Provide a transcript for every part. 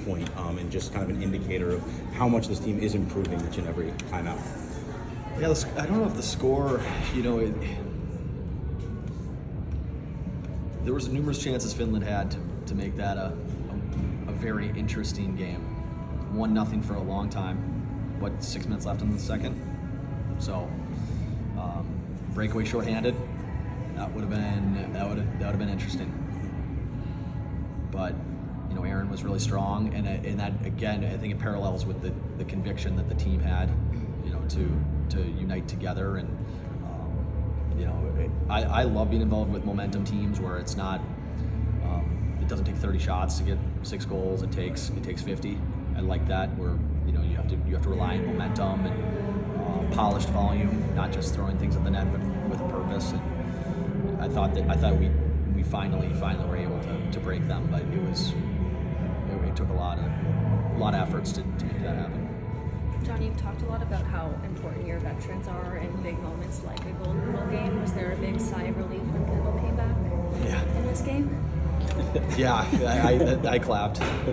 point, and just kind of an indicator of how much this team is improving each and every time out. Yeah, I don't know if the score, there was numerous chances Finland had to make that a very interesting game. 1-0 for a long time. 6 minutes left in the second? So, breakaway shorthanded. That would have been interesting. But Aaron was really strong, and that again, I think it parallels with the conviction that the team had, to unite together. And I love being involved with momentum teams where it's not, it doesn't take 30 shots to get 6 goals. It takes 50. I like that, where you have to rely on momentum and polished volume, not just throwing things at the net, but with a purpose. And I thought we finally were able to break them, but it took a lot of efforts to make that happen. John, you've talked a lot about how important your veterans are in big moments like a Golden Goal game. Was there a big sigh of relief when Kendall came back in this game? Yeah, I clapped. I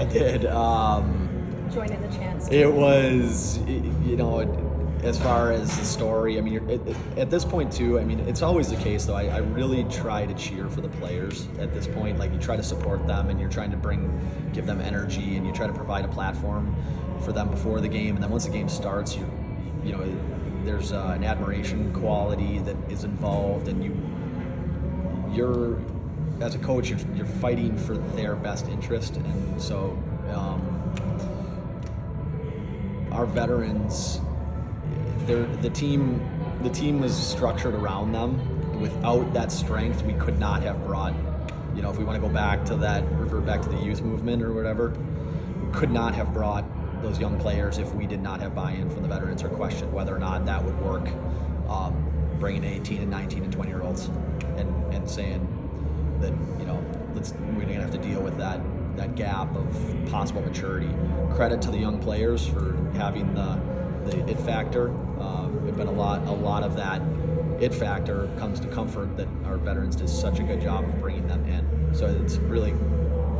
did. Join in the chants. It was, as far as the story, I mean, at this point too, I mean, it's always the case though. I really try to cheer for the players at this point. Like, you try to support them, and you're trying to give them energy, and you try to provide a platform for them before the game. And then once the game starts, there's an admiration quality that is involved, and you're as a coach, you're fighting for their best interest. And so our veterans, the team was structured around them. Without that strength, we could not have brought, if we want to go back to that, revert back to the youth movement or whatever, we could not have brought those young players if we did not have buy-in from the veterans, or questioned whether or not that would work. Bringing 18 and 19 and 20-year-olds and saying that, we're going to have to deal with that gap of possible maturity. Credit to the young players for having the it factor. But a lot of that it factor comes to comfort that our veterans did such a good job of bringing them in. So it's really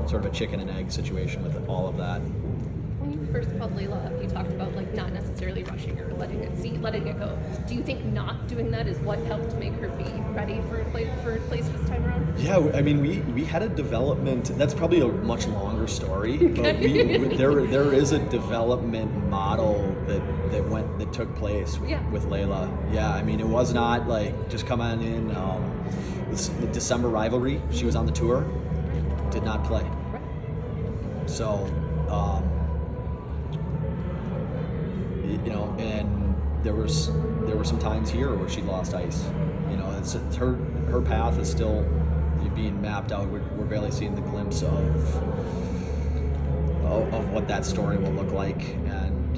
sort of a chicken and egg situation with all of that. When you first called Layla up, you talked about not necessarily rushing her, letting it go. Do you think not doing that is what helped make her be ready for a place this time around? Yeah, I mean, we had a development. That's probably a much longer story, but there is a development model that took place with Layla. Yeah, I mean, it was not like just come on in. The December rivalry, she was on the tour, did not play. Right. So. And there were some times here where she lost ice. It's her path is still being mapped out. We're barely seeing the glimpse of what that story will look like, and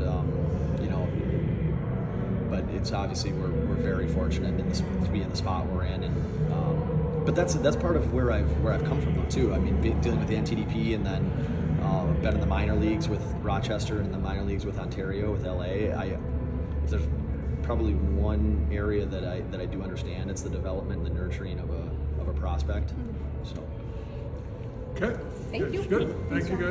but it's obviously we're very fortunate to be in the spot we're in, and but that's part of where I've come from though too. I mean, dealing with the NTDP, and then been in the minor leagues with Rochester and the minor leagues with Ontario, with LA. If there's probably one area that I do understand, it's the development and the nurturing of a prospect. So. Okay. Thank you. Good. Thank you guys.